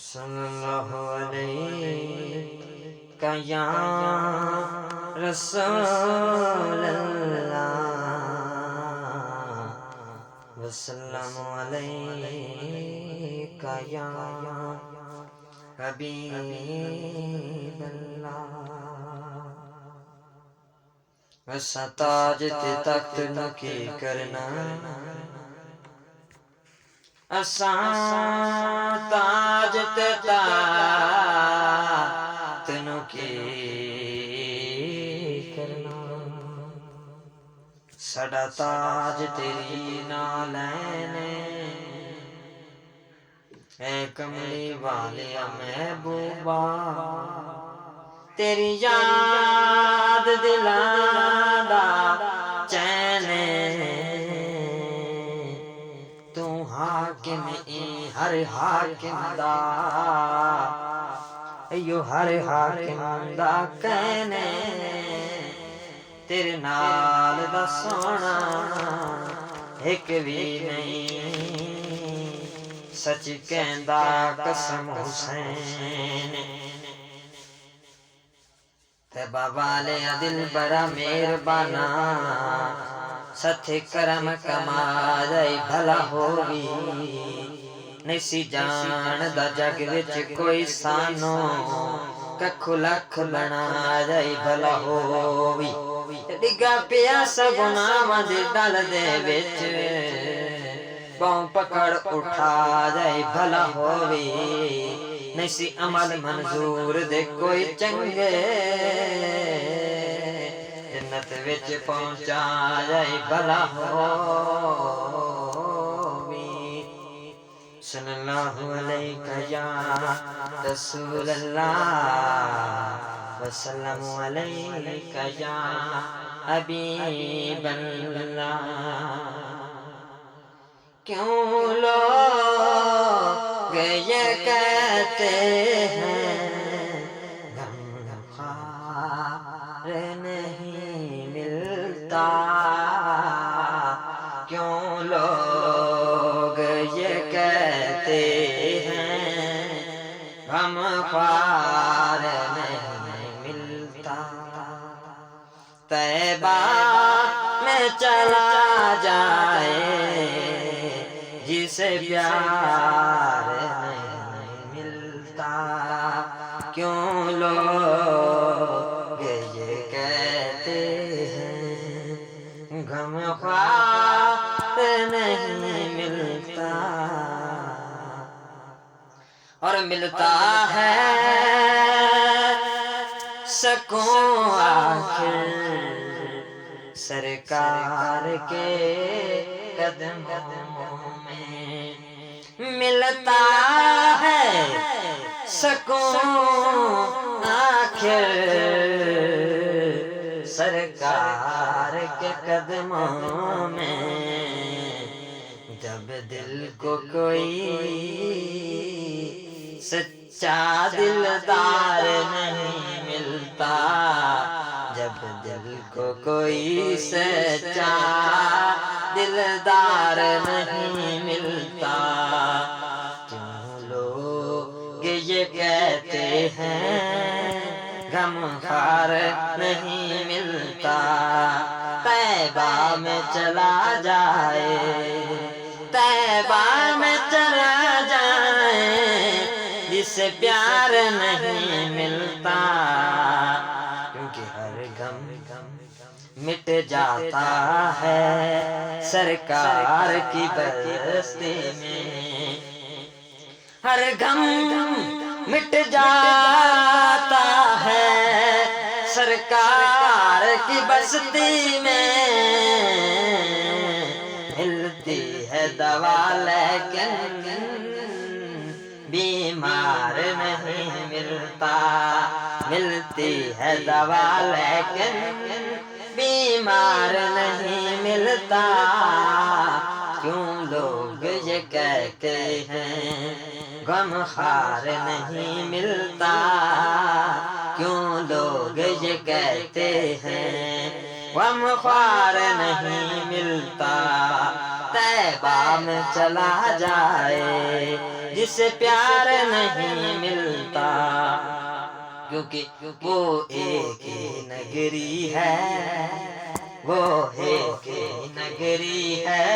صلی اللہ علیہ یا رسول اللہ وسلم علیک یا حبیب اللہ اساں تاج تے تخت نو کی کرنا اساں تاج تے تخت نو کی کرنا ساڈا تاج تیری نالین اے کملی والیا محبوبا تیری یاد دلاں دا چین تو حاکم ہر حاکم دا ایو ہر حاکم دا کہنے تیرے نال دا سونا ایک بھی نہیں سچ کہندا قسم حسین تیبا والے دل بڑا مہربانا ستھے کرم کما جائی بھلا ہوگی نیسی جان دا جگ وچ کوئی سانو ککھو لکھ بنا جائی بھلا ہوگی ڈگا پیا سگنام دے ڈال دے وچ پاؤں پکڑ اٹھا جائی بھلا ہوگی نیسی عمل منظور دے کوئی چنگے جنت وچ پہنچا جائی بھلا ہوگی صلی اللہ علیہ یا رسول اللہ وسلم علیک یا حبیب اللہ کیوں لوگ یہ کہتے ہیں غمخوار نہیں ملتا کیوں لوگ یہ کہتے ہیں غمخوار نہیں ملتا طیبہ میں چلا جائے جسے پیار نہیں ملتا کیوں لوگ یہ کہتے ہیں غمخوار نہیں ملتا اور ملتا ہے سکون آخر سرکار کے قدموں میں ملتا ہے سکون آخر سرکار کے قدموں میں جب دل کو کوئی سچا دلدار نہیں ملتا جب دل کو کوئی سچا دلدار نہیں ملتا کیوں لوگ یہ کہتے ہیں غمخوار نہیں ملتا طیبہ میں چلا جائے طیبہ میں چلا جائے جسے پیار نہیں ملتا کیونکہ ہر غم مٹ جاتا ہے سرکار کی بستی میں ہر غم مٹ جاتا ہے سرکار کی بستی میں ملتی ہے دوا لیکن بیمار نہیں ملتا ملتی ہے دوا لیکن بیمار نہیں ملتا کیوں لوگ یہ کہتے ہیں غمخوار نہیں ملتا کیوں لوگ یہ کہتے ہیں غمخوار نہیں ملتا طیبہ میں چلا جائے جسے پیار نہیں ملتا، کیونکہ وہ ایک ہی نگری ہے، وہ ایک ہی نگری ہے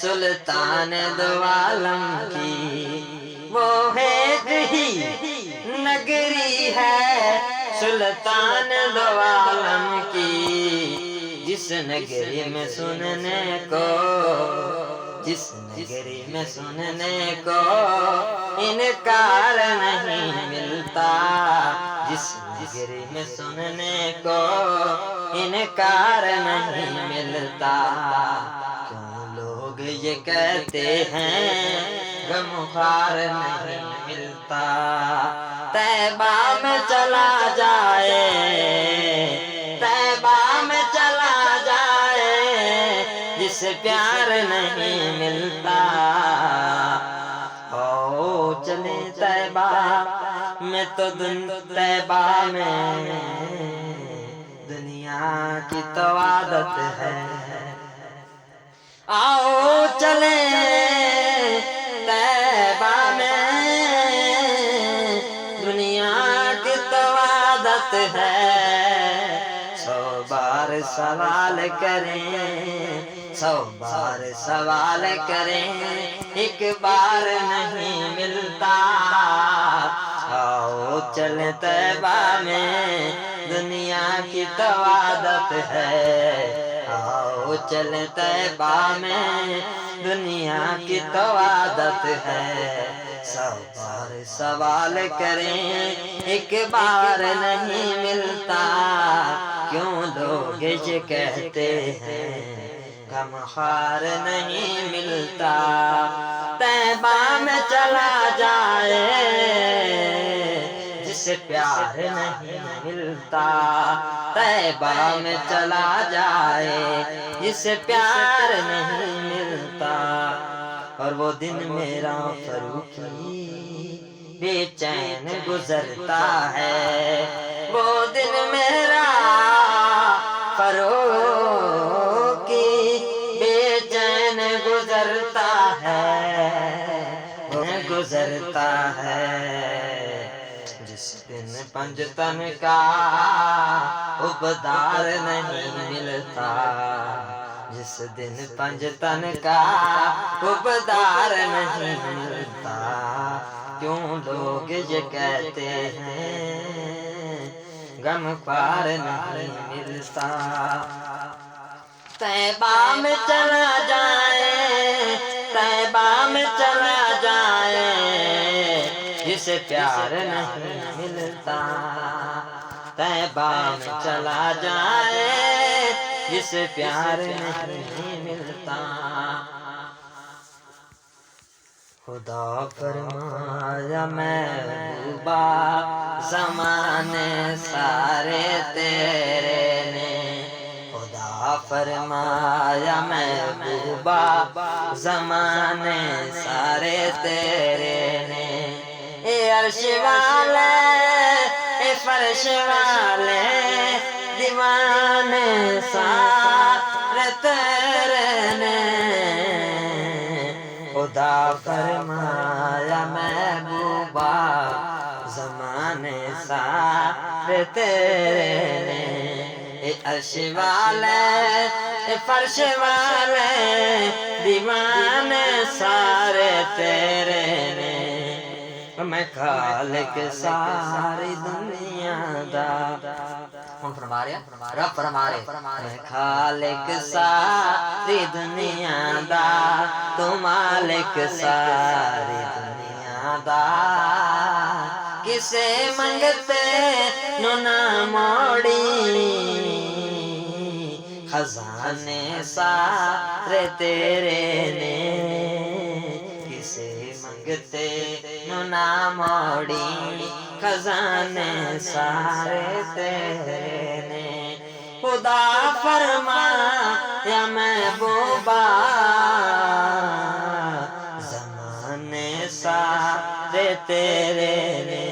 سلطان دو عالم کی، وہ ایک ہی نگری ہے سلطان دو عالم کی، جس نگری میں سننے کو، جس نگری میں سننے کو انکار نہیں ملتا، جس نگری میں سننے کو انکار نہیں ملتا، کیوں لوگ یہ کہتے ہیں غمخوار نہیں ملتا، طیبہ میں چلا جائے، طیبہ میں چلا جائے جسے پیار نہیں ملتا، او چلے طیبہ میں تو طیبہ میں دنیا کی تو عادت ہے، آؤ چلے طیبہ میں دنیا کی تو عادت ہے، 100 بار سوال کریں، 100 بار سوال کریں ایک بار نہیں ملتا، آؤ چلیں طیبہ میں دنیا کی تو عادت ہے، آؤ چلیں طیبہ میں دنیا کی تو عادت ہے، 100 بار سوال کریں ایک بار نہیں ملتا، کیوں لوگ یہ کہتے ہیں غمخوار نہیں ملتا، طیبہ میں چلا جائے جسے پیار نہیں ملتا، طیبہ میں چلا جائے جسے پیار نہیں ملتا، اور وہ دن میرا فروخی بے چین گزرتا ہے، وہ دن میرا فروخی بے چین گزرتا ہے، گزرتا ہے، جس دن پنجتن کا عبدار نہیں ملتا، جس دن پنجتن کا عبدار نہیں ملتا، کیوں لوگ یہ کہتے ہیں غمخوار نہیں ملتا، طیبہ میں چلا جائے، طیبہ میں چلا جائے جسے پیار نہیں ملتا، طیبہ میں چلا جائے جسے پیار نہیں ملتا، خدا فرمایا محبوبہ زمانے سارے تیرے نے، خدا فرمایا محبوبہ زمانے سارے تیرے نے، اے عرش والے اے فرش والے دیوانے سارے تیرے نے، خدا فرمایا محبوبہ زمانے سارے تیرے نے، اے عرش والے اے فرش والے دیوانے سارے تیرے نے، میں خالق ساری دنیا دا، کون فرما رہے ہیں؟ رب فرما رہے، میں خالق ساری دنیا دا، تو مالک ساری دنیا دا، کسے منگتے نو نہ موڑی، خزانے سارے تیرے نے، کسے منگتے نو نہ موڑی، خزانے سارے تیرے نے، خدا فرمایا محبوبہ زمانے سارے تیرے نے،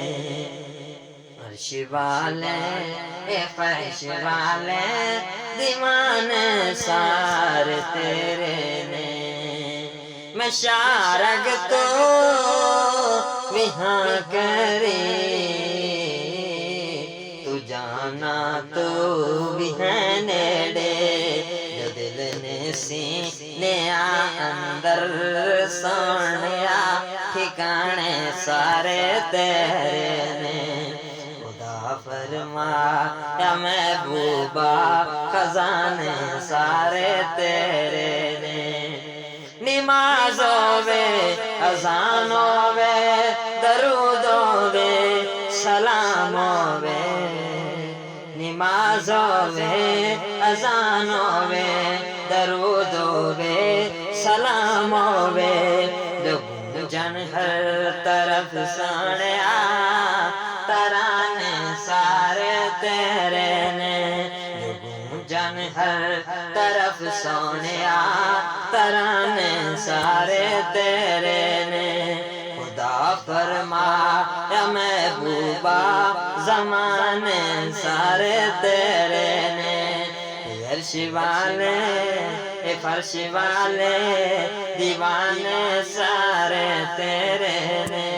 عرش والے فرش والے دیوانے سارے تیرے نے میں شارگ تو وہاں کری تو جانا تو بھی ہے نیڑے جو دل نے سینے اندر سونیا ٹھکانے سارے تیرے نے خدا فرمایا محبوبہ خزانے سارے تیرے نے نماز ہووے اذان ہووے درود ہووے سلام ہووے نماز ہووے اذان ہووے درود ہووے سلام ہووے جو گونجن ہر طرف سونیا ترانے سارے تیرے نے جو گونجن ہر طرف سونیا ترانے سارے تیرے نے خدا فرمایا محبوبہ زمانے سارے تیرے نے عرش والے فرش والے دیوانے سارے تیرے نے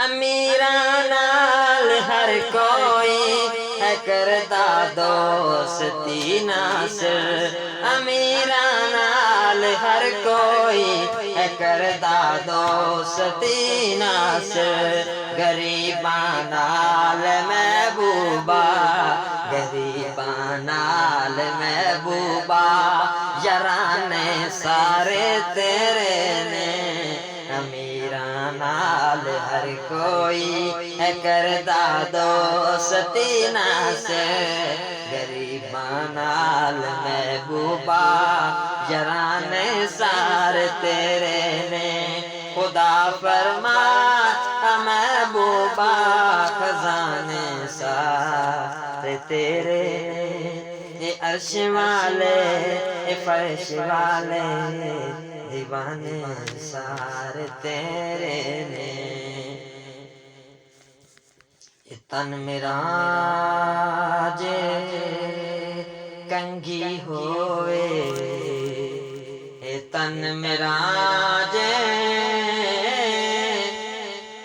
امیراں نال ہر کوئی ہے کرتا دوستی ناصر امیراں نال ہر کوئی ہے کرتا دوستی ناصر غریباں نال محبوبہ غریباں نال محبوبہ یارانے سارے تیرے نے امیراں نال ہر کوئی ہے کردا دوستی ناصر غریباں نال محبوبہ یارانے سارے تیرے نے خدا فرمایا محبوبہ خزانے سارے تیرے یہ عرش والے یہ فرش والے دیوانے سارے تیرے نے یہ تن میرا جے کنگھی ہوئے یہ تن میرا جے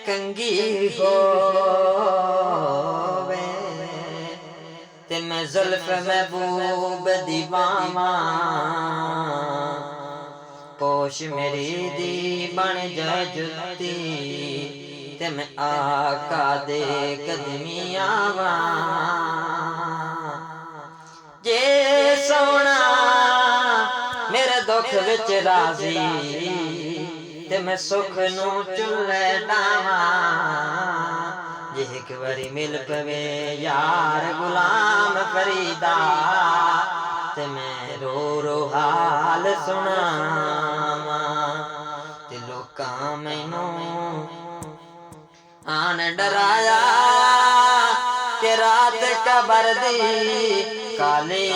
کنگھی ہوئے تے میں زلف محبوب دیواواں پوش میری دی بن جائے جتی تے میں آقا دے قدمی آواں جے سونا میرے دکھ وچ راضی تے میں سکھ نو چلے ڈاواں جے ایک واری مل پوے یار غلام فریدا تے میں رو رو حال سناواں تے لوکاں مینوں آن ڈرایا کہ رات قبر دی کالی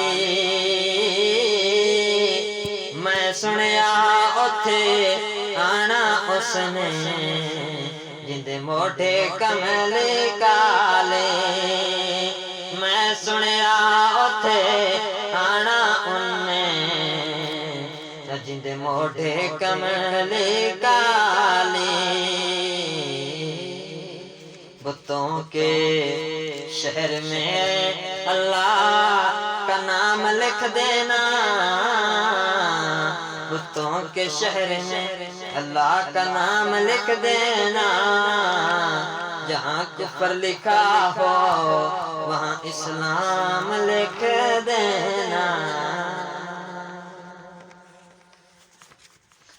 میں سنیا اوتھے آنا اس نے جندے موٹے کملے کالے میں سنیا اوتھے آنا انہیں جندے موٹے کملے کالے بتوں کے شہر میں اللہ کا نام لکھ دینا بتوں کے شہر میں اللہ کا نام لکھ دینا جہاں کفر لکھا ہو وہاں اسلام لکھ دینا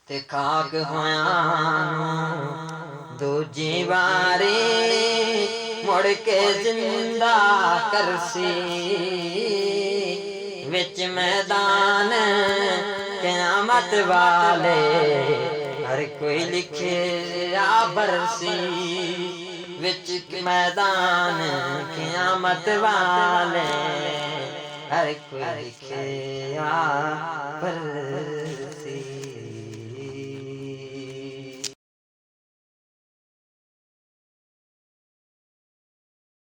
تے خاک ہویاں دوجی واری مڑ کے زندہ کرسی وچ میدان قیامت والے ہر کوئی لکھے یا برسی وچ میدان قیامت والے ہر کوئی لکھے یا برسی